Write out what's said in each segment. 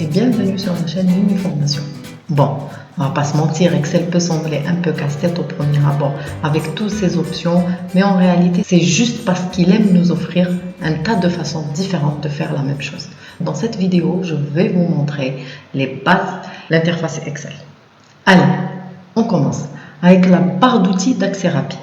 et bienvenue sur ma chaîne Uniformation. Bon, on va pas se mentir, Excel peut sembler un peu casse-tête au premier abord avec toutes ces options, mais en réalité c'est juste parce qu'il aime nous offrir un tas de façons différentes de faire la même chose. Dans cette vidéo, je vais vous montrer les bases de l'interface Excel. Allez, on commence avec la barre d'outils d'accès rapide.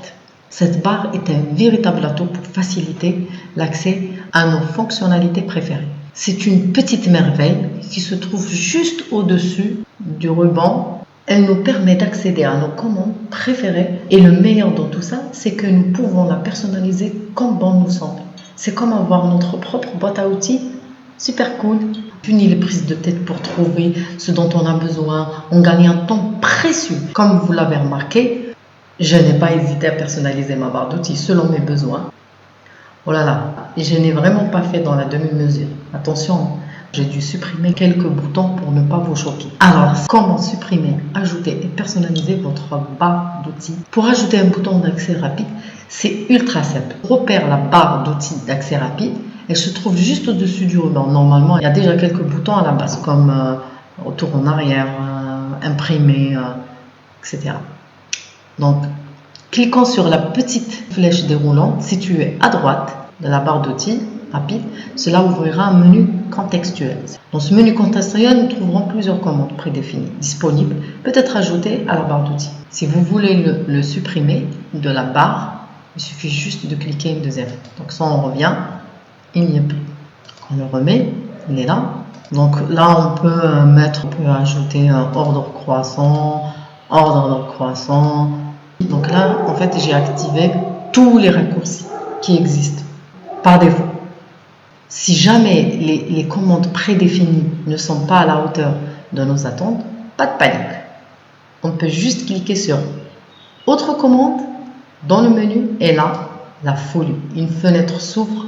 Cette barre est un véritable atout pour faciliter l'accès à nos fonctionnalités préférées. C'est une petite merveille qui se trouve juste au-dessus du ruban. Elle nous permet d'accéder à nos commandes préférées et le meilleur dans tout ça, c'est que nous pouvons la personnaliser comme bon nous semble. C'est comme avoir notre propre boîte à outils, super cool. Fini les prises de tête pour trouver ce dont on a besoin, on gagne un temps précieux. Comme vous l'avez remarqué, je n'ai pas hésité à personnaliser ma barre d'outils selon mes besoins. Oh là là, je n'ai vraiment pas fait dans la demi-mesure. Attention, j'ai dû supprimer quelques boutons pour ne pas vous choquer. Alors, comment supprimer, ajouter et personnaliser votre barre d'outils? Pour ajouter un bouton d'accès rapide, c'est ultra simple. Repère la barre d'outils d'accès rapide. Elle se trouve juste au-dessus du ruban. Normalement, il y a déjà quelques boutons à la base, comme retour en arrière, imprimer, etc. Donc, cliquons sur la petite flèche déroulante située à droite de la barre d'outils rapide. Cela ouvrira un menu contextuel. Dans ce menu contextuel, nous trouverons plusieurs commandes prédéfinies disponibles, peut-être ajoutées à la barre d'outils. Si vous voulez le supprimer de la barre, il suffit juste de cliquer une deuxième fois. Donc, ça, on revient, il n'y a plus. On le remet, il est là. Donc là, on peut ajouter un ordre croissant, ordre croissant. Donc là, en fait, j'ai activé tous les raccourcis qui existent par défaut. Si jamais les commandes prédéfinies ne sont pas à la hauteur de nos attentes, pas de panique. On peut juste cliquer sur Autre commande dans le menu et là, la folie. Une fenêtre s'ouvre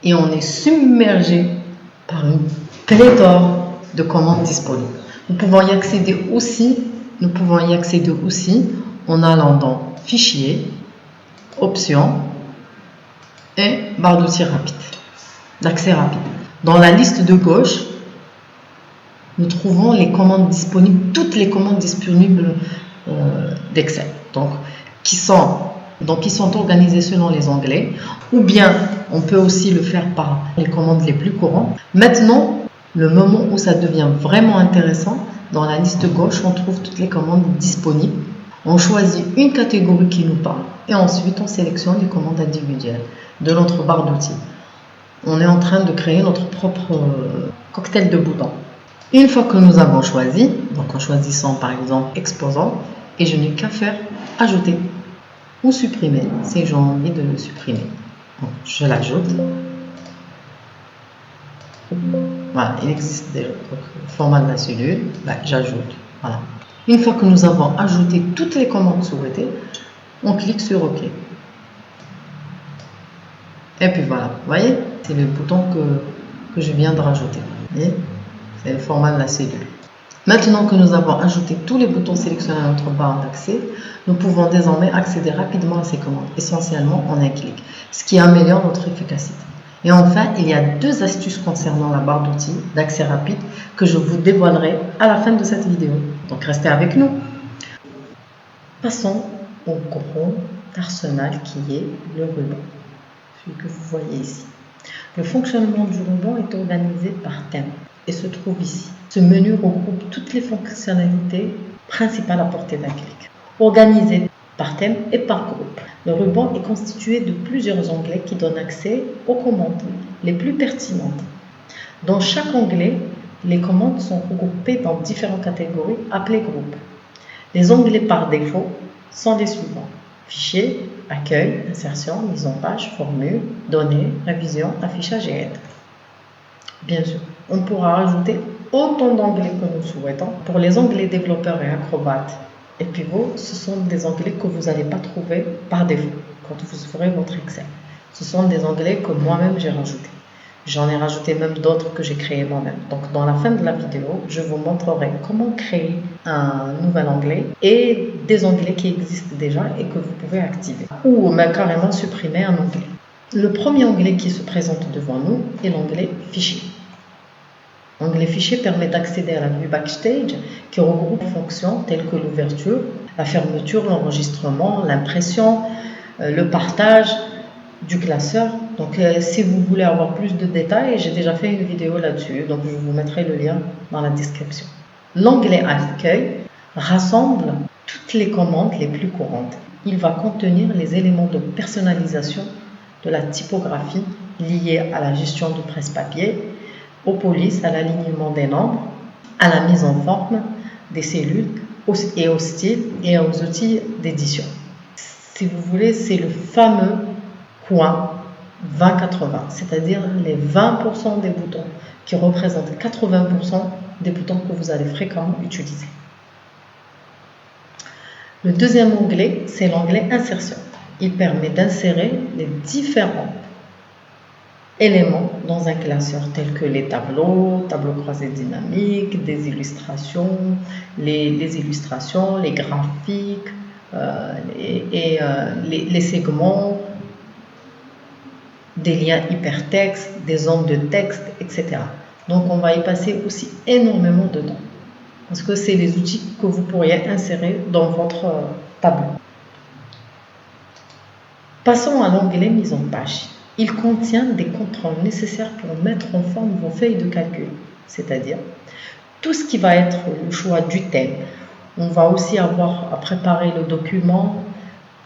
et on est submergé par une pléthore de commandes disponibles. Nous pouvons y accéder aussi en allant dans Fichier, Options et barre d'outils rapide, d'accès rapide. Dans la liste de gauche, nous trouvons les commandes disponibles, toutes les commandes disponibles d'Excel, qui sont organisées selon les onglets, ou bien on peut aussi le faire par les commandes les plus courantes. Maintenant, le moment où ça devient vraiment intéressant, dans la liste gauche, on trouve toutes les commandes disponibles. On choisit une catégorie qui nous parle et ensuite on sélectionne les commandes individuelles de notre barre d'outils. On est en train de créer notre propre cocktail de boutons. Une fois que nous avons choisi, donc en choisissant par exemple exposant, et je n'ai qu'à faire ajouter ou supprimer si j'ai envie de le supprimer. Donc, je l'ajoute. Voilà, il existe déjà. Donc, le format de la cellule, j'ajoute. Voilà. Une fois que nous avons ajouté toutes les commandes souhaitées, on clique sur OK. Et puis voilà, vous voyez, c'est le bouton que je viens de rajouter. C'est le format de la cellule. Maintenant que nous avons ajouté tous les boutons sélectionnés à notre barre d'accès, nous pouvons désormais accéder rapidement à ces commandes, essentiellement en un clic, ce qui améliore notre efficacité. Et enfin, il y a deux astuces concernant la barre d'outils d'accès rapide que je vous dévoilerai à la fin de cette vidéo. Donc restez avec nous. Passons au gros arsenal qui est le ruban, celui que vous voyez ici. Le fonctionnement du ruban est organisé par thème et se trouve ici. Ce menu regroupe toutes les fonctionnalités principales à portée d'un clic, organisées par thème et par groupe. Le ruban est constitué de plusieurs onglets qui donnent accès aux commandes les plus pertinentes. Dans chaque onglet, les commandes sont regroupées dans différentes catégories appelées groupes. Les onglets par défaut sont les suivants: Fichier, Accueil, Insertion, Mise en page, Formule, Données, Révision, Affichage et Aide. Bien sûr, on pourra ajouter autant d'onglets que nous souhaitons. Pour les onglets développeurs et acrobates et pivots, ce sont des onglets que vous n'allez pas trouver par défaut quand vous ferez votre Excel. Ce sont des onglets que moi-même j'ai rajoutés. J'en ai rajouté même d'autres que j'ai créés moi-même. Donc dans la fin de la vidéo, je vous montrerai comment créer un nouvel onglet et des onglets qui existent déjà et que vous pouvez activer. Ou même carrément supprimer un onglet. Le premier onglet qui se présente devant nous est l'onglet Fichier. L'onglet Fichier permet d'accéder à la vue Backstage qui regroupe des fonctions telles que l'ouverture, la fermeture, l'enregistrement, l'impression, le partage du classeur. Donc si vous voulez avoir plus de détails, j'ai déjà fait une vidéo là-dessus, donc je vous mettrai le lien dans la description. L'onglet Accueil rassemble toutes les commandes les plus courantes. Il va contenir les éléments de personnalisation de la typographie liés à la gestion du presse-papier, aux polices, à l'alignement des nombres, à la mise en forme des cellules et au style et aux outils d'édition. Si vous voulez, c'est le fameux coin 20-80, c'est-à-dire les 20% des boutons qui représentent 80% des boutons que vous allez fréquemment utiliser. Le deuxième onglet, c'est l'onglet Insertion. Il permet d'insérer les différents éléments dans un classeur tels que les tableaux croisés dynamiques, des illustrations, les illustrations, les graphiques, les segments, des liens hypertextes, des zones de texte, etc. Donc on va y passer aussi énormément de temps parce que c'est les outils que vous pourriez insérer dans votre tableau. Passons à l'onglet Mise en page. Il contient des contrôles nécessaires pour mettre en forme vos feuilles de calcul, c'est-à-dire tout ce qui va être le choix du thème. On va aussi avoir à préparer le document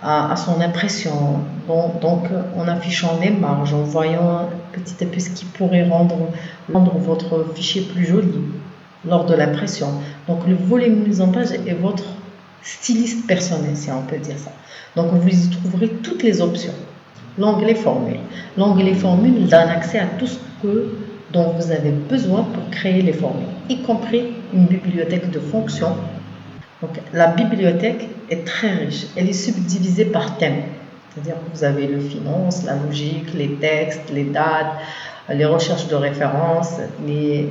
à son impression, donc en affichant les marges, en voyant petit à petit ce qui pourrait rendre votre fichier plus joli lors de l'impression. Donc le volet mise en page est votre styliste personnel, si on peut dire ça. Donc vous y trouverez toutes les options. L'onglet formule. L'onglet formule donne accès à tout ce dont vous avez besoin pour créer les formules, y compris une bibliothèque de fonctions. Donc, la bibliothèque est très riche. Elle est subdivisée par thème. C'est-à-dire que vous avez le finance, la logique, les textes, les dates, les recherches de référence, les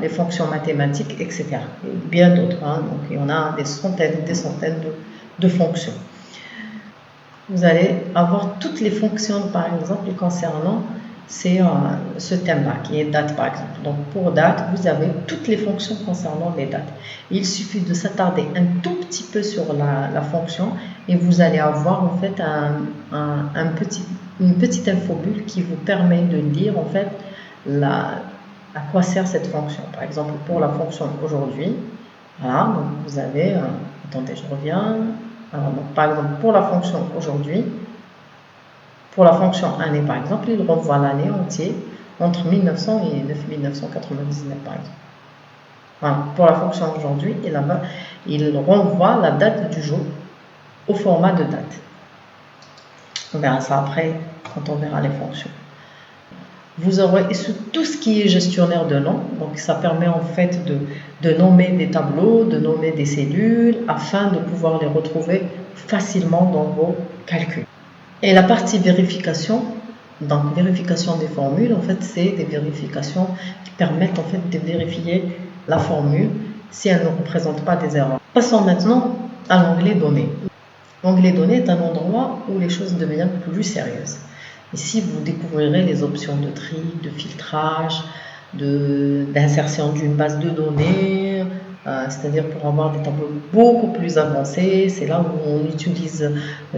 fonctions mathématiques, etc. Et bien d'autres. Donc, il y en a des centaines de fonctions. Vous allez avoir toutes les fonctions, par exemple, concernant ce thème-là, qui est date, par exemple. Donc, pour date, vous avez toutes les fonctions concernant les dates. Il suffit de s'attarder un tout petit peu sur la fonction et vous allez avoir, en fait, une petite infobulle qui vous permet de lire, en fait, à quoi sert cette fonction. Par exemple, pour la fonction aujourd'hui, voilà, donc vous avez... attendez, je reviens... Alors, donc, par exemple, pour la fonction aujourd'hui, pour la fonction année, par exemple, il renvoie l'année entière entre 1900 et 1999, par exemple. Voilà. Pour la fonction aujourd'hui, il renvoie la date du jour au format de date. On verra ça après quand on verra les fonctions. Vous aurez tout ce qui est gestionnaire de noms, donc ça permet en fait de nommer des tableaux, de nommer des cellules, afin de pouvoir les retrouver facilement dans vos calculs. Et la partie vérification, donc vérification des formules, en fait c'est des vérifications qui permettent en fait de vérifier la formule si elle ne représente pas des erreurs. Passons maintenant à l'onglet données. L'onglet données est un endroit où les choses deviennent plus sérieuses. Ici, vous découvrirez les options de tri, de filtrage, d'insertion d'une base de données, c'est-à-dire pour avoir des tableaux beaucoup plus avancés. C'est là où on utilise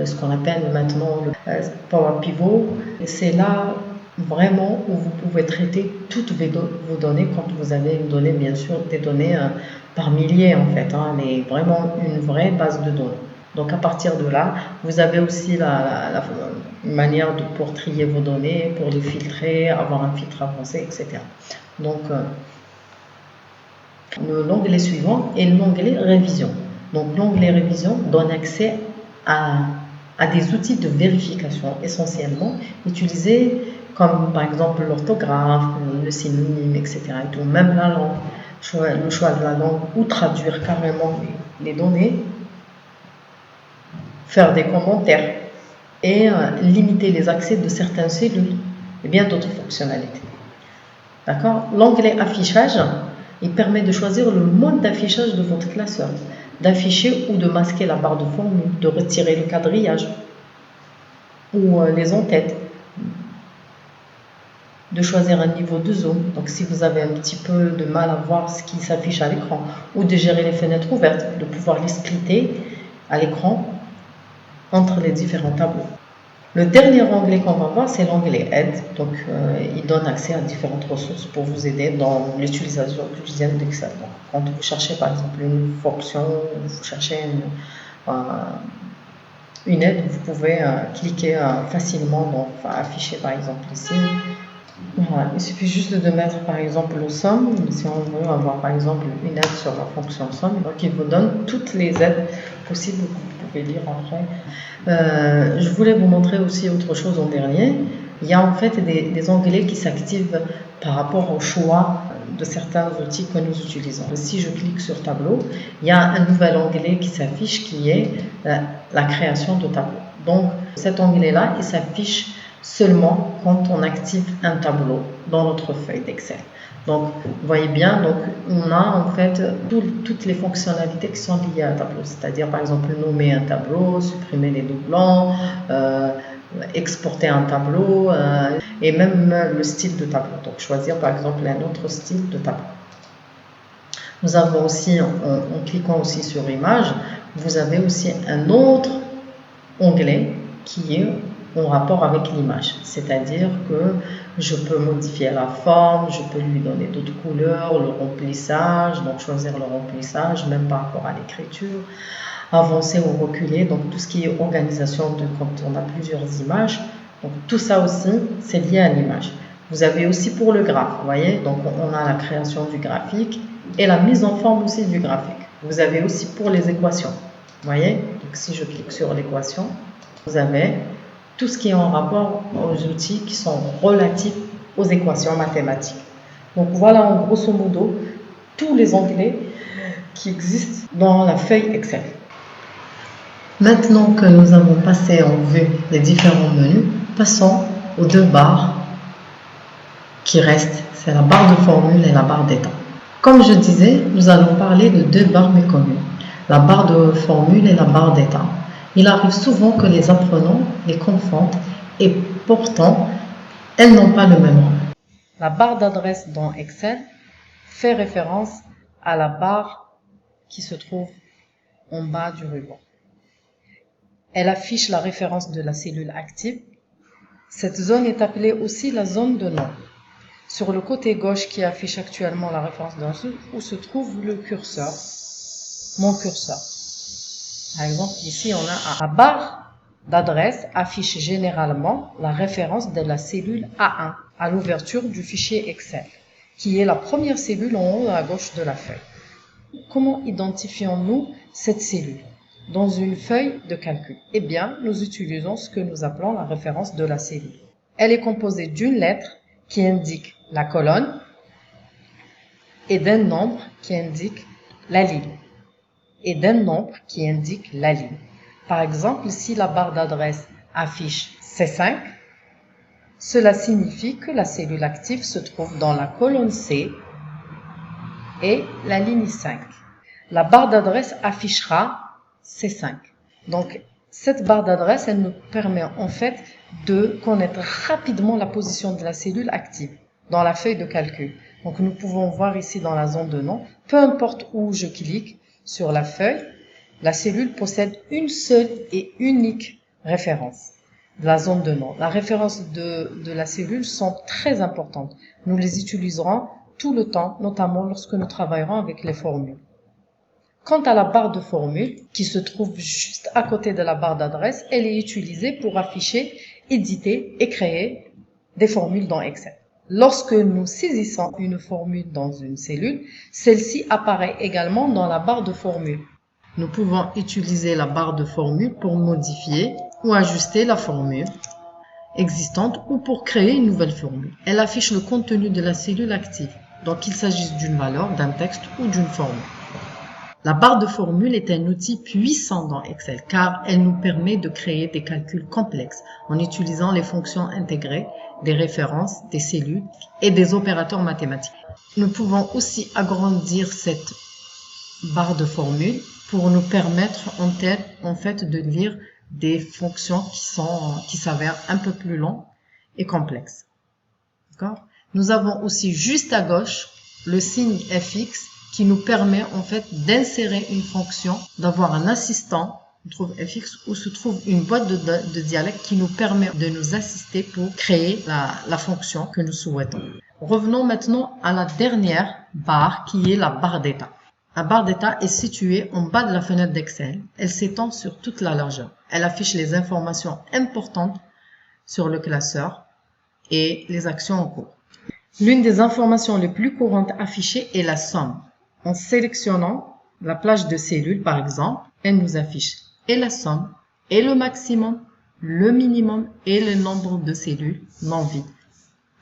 ce qu'on appelle maintenant le Power Pivot. C'est là vraiment où vous pouvez traiter toutes vos données quand vous avez une donnée, bien sûr, des données par milliers en fait, mais vraiment une vraie base de données. Donc à partir de là, vous avez aussi la manière pour trier vos données, pour les filtrer, avoir un filtre avancé, etc. Donc l'onglet suivant est l'onglet révision. Donc l'onglet révision donne accès à des outils de vérification essentiellement utilisés comme par exemple l'orthographe, le synonyme, etc. Et tout, même la langue, le choix de la langue ou traduire carrément les données, faire des commentaires et limiter les accès de certaines cellules et bien d'autres fonctionnalités. D'accord ? L'onglet affichage, il permet de choisir le mode d'affichage de votre classeur, d'afficher ou de masquer la barre de formule, de retirer le quadrillage ou les en-têtes. de choisir un niveau de zoom. Donc si vous avez un petit peu de mal à voir ce qui s'affiche à l'écran, ou de gérer les fenêtres ouvertes, de pouvoir les splitter à l'écran entre les différents tableaux. Le dernier onglet qu'on va voir, c'est l'onglet Aide. Donc, il donne accès à différentes ressources pour vous aider dans l'utilisation quotidienne d'Excel. Donc, quand vous cherchez par exemple une fonction, vous cherchez une aide, vous pouvez cliquer facilement, donc afficher par exemple ici. Voilà. Il suffit juste de mettre par exemple le somme, si on veut avoir par exemple une aide sur la fonction somme, donc il vous donne toutes les aides possibles que vous pouvez lire après. Je voulais vous montrer aussi autre chose en dernier. Il y a en fait des onglets qui s'activent par rapport au choix de certains outils que nous utilisons. Si je clique sur tableau, il y a un nouvel onglet qui s'affiche qui est la création de tableau. Donc cet onglet-là, il s'affiche seulement quand on active un tableau dans notre feuille d'Excel. Donc, vous voyez bien, donc on a en fait toutes les fonctionnalités qui sont liées à un tableau, c'est-à-dire par exemple nommer un tableau, supprimer les doublons, exporter un tableau et même le style de tableau. Donc, choisir par exemple un autre style de tableau. Nous avons aussi, en cliquant aussi sur Images, vous avez aussi un autre onglet qui est en rapport avec l'image, c'est-à-dire que je peux modifier la forme, je peux lui donner d'autres couleurs, le remplissage, donc choisir le remplissage, même par rapport à l'écriture, avancer ou reculer, donc tout ce qui est organisation de quand on a plusieurs images, donc tout ça aussi c'est lié à l'image. Vous avez aussi pour le graphe, vous voyez, donc on a la création du graphique et la mise en forme aussi du graphique. Vous avez aussi pour les équations, vous voyez, donc si je clique sur l'équation, vous avez tout ce qui est en rapport aux outils qui sont relatifs aux équations mathématiques. Donc voilà en grosso modo tous les onglets qui existent dans la feuille Excel. Maintenant que nous avons passé en vue les différents menus, passons aux deux barres qui restent, c'est la barre de formule et la barre d'état. Comme je disais, nous allons parler de deux barres méconnues, la barre de formule et la barre d'état. Il arrive souvent que les apprenants les confondent et pourtant, elles n'ont pas le même rang. La barre d'adresse dans Excel fait référence à la barre qui se trouve en bas du ruban. Elle affiche la référence de la cellule active. Cette zone est appelée aussi la zone de nom. Sur le côté gauche qui affiche actuellement la référence de la cellule, où se trouve le curseur, mon curseur. Par exemple, ici, on a la barre d'adresse affiche généralement la référence de la cellule A1 à l'ouverture du fichier Excel, qui est la première cellule en haut à gauche de la feuille. Comment identifions-nous cette cellule dans une feuille de calcul? Eh bien, nous utilisons ce que nous appelons la référence de la cellule. Elle est composée d'une lettre qui indique la colonne et d'un nombre qui indique la ligne et d'un nombre qui indique la ligne. Par exemple, si la barre d'adresse affiche C5, cela signifie que la cellule active se trouve dans la colonne C et la ligne 5. La barre d'adresse affichera C5. Donc, cette barre d'adresse, elle nous permet en fait de connaître rapidement la position de la cellule active dans la feuille de calcul. Donc, nous pouvons voir ici dans la zone de nom, peu importe où je clique sur la feuille, la cellule possède une seule et unique référence, la zone de nom. La référence de la cellule sont très importantes. Nous les utiliserons tout le temps, notamment lorsque nous travaillerons avec les formules. Quant à la barre de formule, qui se trouve juste à côté de la barre d'adresse, elle est utilisée pour afficher, éditer et créer des formules dans Excel. Lorsque nous saisissons une formule dans une cellule, celle-ci apparaît également dans la barre de formule. Nous pouvons utiliser la barre de formule pour modifier ou ajuster la formule existante ou pour créer une nouvelle formule. Elle affiche le contenu de la cellule active, donc qu'il s'agisse d'une valeur, d'un texte ou d'une formule. La barre de formule est un outil puissant dans Excel car elle nous permet de créer des calculs complexes en utilisant les fonctions intégrées, des références, des cellules et des opérateurs mathématiques. Nous pouvons aussi agrandir cette barre de formule pour nous permettre en fait de lire des fonctions qui s'avèrent un peu plus longues et complexes. D'accord? Nous avons aussi juste à gauche le signe FX qui nous permet en fait d'insérer une fonction, d'avoir un assistant. On trouve FX où se trouve une boîte de dialecte qui nous permet de nous assister pour créer la fonction que nous souhaitons. Revenons maintenant à la dernière barre qui est la barre d'état. La barre d'état est située en bas de la fenêtre d'Excel. Elle s'étend sur toute la largeur. Elle affiche les informations importantes sur le classeur et les actions en cours. L'une des informations les plus courantes affichées est la somme. En sélectionnant la plage de cellules, par exemple, elle nous affiche et la somme, et le maximum, le minimum et le nombre de cellules non vides,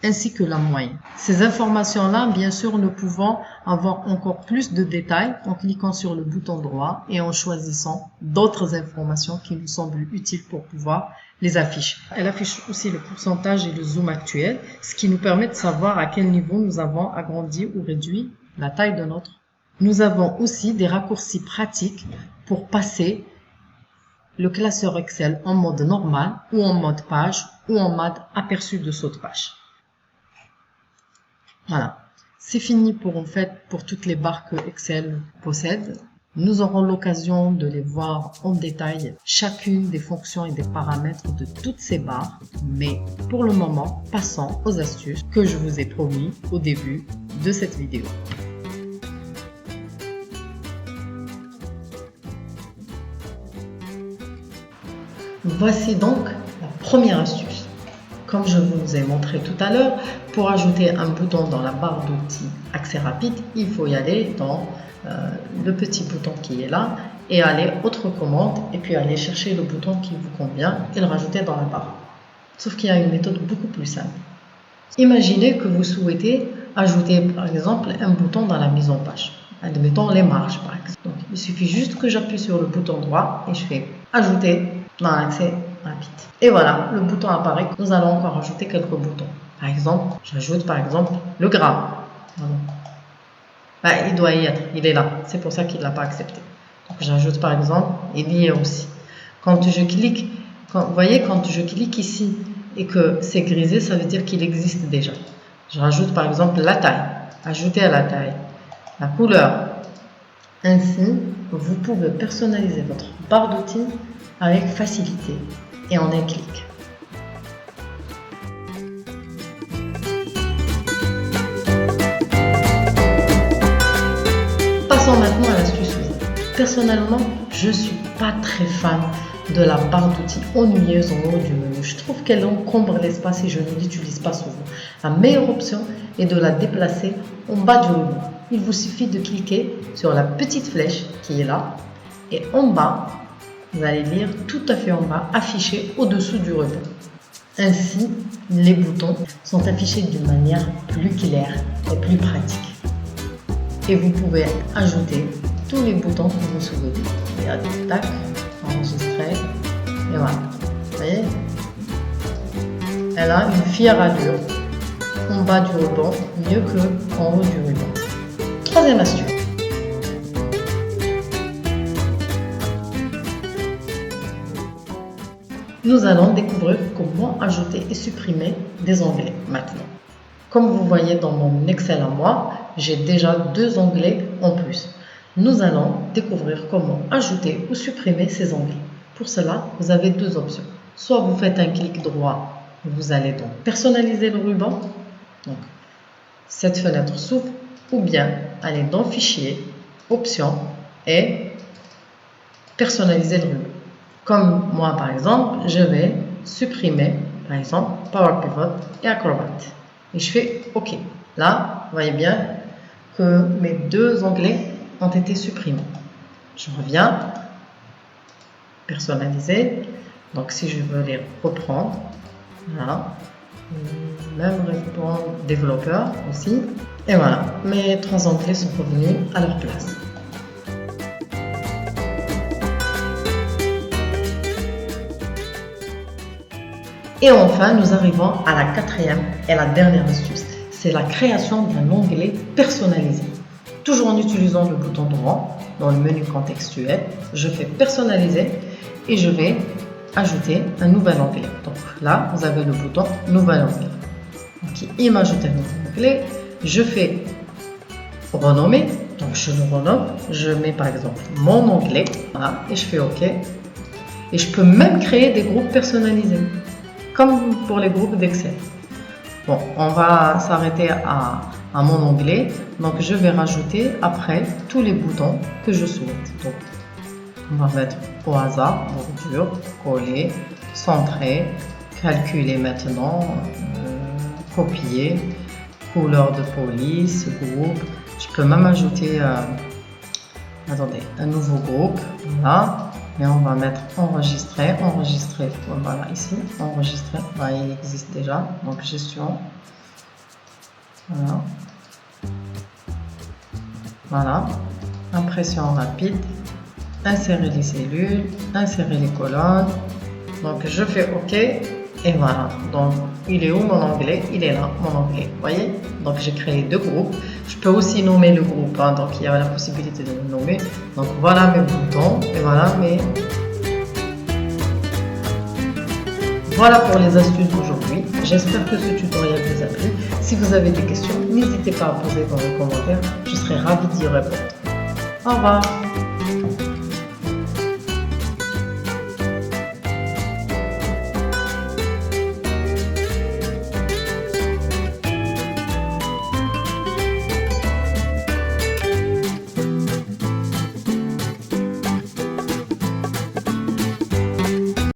ainsi que la moyenne. Ces informations-là, bien sûr, nous pouvons avoir encore plus de détails en cliquant sur le bouton droit et en choisissant d'autres informations qui nous semblent utiles pour pouvoir les afficher. Elle affiche aussi le pourcentage et le zoom actuel, ce qui nous permet de savoir à quel niveau nous avons agrandi ou réduit la taille de notre. Nous avons aussi des raccourcis pratiques pour passer le classeur Excel en mode normal ou en mode page ou en mode aperçu de saut de page. Voilà, c'est fini pour toutes les barres que Excel possède. Nous aurons l'occasion de les voir en détail, chacune des fonctions et des paramètres de toutes ces barres. Mais pour le moment, passons aux astuces que je vous ai promis au début de cette vidéo. Voici donc la première astuce. Comme je vous ai montré tout à l'heure, pour ajouter un bouton dans la barre d'outils accès rapide, il faut y aller dans le petit bouton qui est là et aller autre commande et puis aller chercher le bouton qui vous convient et le rajouter dans la barre. Sauf qu'il y a une méthode beaucoup plus simple. Imaginez que vous souhaitez ajouter par exemple un bouton dans la mise en page. Admettons les marges par exemple. Donc, il suffit juste que j'appuie sur le bouton droit et je fais ajouter dans l'accès rapide. Et voilà, le bouton apparaît. Nous allons encore ajouter quelques boutons. Par exemple, j'ajoute par exemple le gramme. Voilà. Il doit y être, il est là. C'est pour ça qu'il ne l'a pas accepté. Donc j'ajoute par exemple, il y est aussi. Quand je clique, vous voyez, quand je clique ici et que c'est grisé, ça veut dire qu'il existe déjà. Je rajoute par exemple la taille. Ajouter à la taille. La couleur. Ainsi, vous pouvez personnaliser votre barre d'outils avec facilité et en un clic. Passons maintenant à l'astuce suivante. Personnellement, je ne suis pas très fan de la barre d'outils ennuyeuse en haut du menu. Je trouve qu'elle encombre l'espace et je ne l'utilise pas souvent. La meilleure option est de la déplacer en bas du ruban. Il vous suffit de cliquer sur la petite flèche qui est là et en bas, vous allez lire tout à fait en bas, affiché au-dessous du ruban. Ainsi, les boutons sont affichés d'une manière plus claire et plus pratique. Et vous pouvez ajouter tous les boutons que vous souhaitez. Regardez, tac, enregistrer, et voilà. Vous voyez, elle a une fière allure en bas du ruban, mieux qu'en haut du ruban. Troisième astuce. Nous allons découvrir comment ajouter et supprimer des onglets maintenant. Comme vous voyez dans mon Excel à moi, j'ai déjà 2 onglets en plus. Nous allons découvrir comment ajouter ou supprimer ces onglets. Pour cela, vous avez 2 options. Soit vous faites un clic droit, vous allez donc personnaliser le ruban. Donc, cette fenêtre s'ouvre, ou bien aller dans Fichier, Options et personnaliser le ruban. Comme moi par exemple, je vais supprimer par exemple Power Pivot et Acrobat. Et je fais OK. Là, vous voyez bien que mes 2 onglets ont été supprimés. Je reviens, personnaliser. Donc si je veux les reprendre, voilà. Même répondre développeur aussi. Et voilà, mes 3 onglets sont revenus à leur place. Et enfin, nous arrivons à la 4e et la dernière astuce. C'est la création d'un onglet personnalisé. Toujours en utilisant le bouton droit dans le menu contextuel, je fais personnaliser et je vais ajouter un nouvel onglet. Donc là, vous avez le bouton nouvel onglet. Donc, il m'ajoute un nouveau onglet. Je fais renommer. Donc, je le renomme. Je mets par exemple mon onglet. Voilà, et je fais OK. Et je peux même créer des groupes personnalisés, comme pour les groupes d'Excel. Bon, on va s'arrêter à mon onglet. Donc, je vais rajouter après tous les boutons que je souhaite. Donc, on va mettre au hasard, bordure, coller, centrer, calculer maintenant, copier, couleur de police, groupe. Je peux même ajouter, attendez, un nouveau groupe. Voilà. Et on va mettre enregistrer, voilà ici, enregistrer, bah, il existe déjà, donc gestion, voilà, voilà, impression rapide, insérer les cellules, insérer les colonnes, donc je fais OK, et voilà, donc il est où mon onglet? Il est là, mon onglet, vous voyez? Donc j'ai créé deux groupes, je peux aussi nommer le groupe, hein, donc il y a la possibilité de le nommer, donc voilà mes boutons, et voilà mes... Voilà pour les astuces d'aujourd'hui. J'espère que ce tutoriel vous a plu. Si vous avez des questions, n'hésitez pas à poser dans les commentaires. Je serai ravie d'y répondre. Au revoir.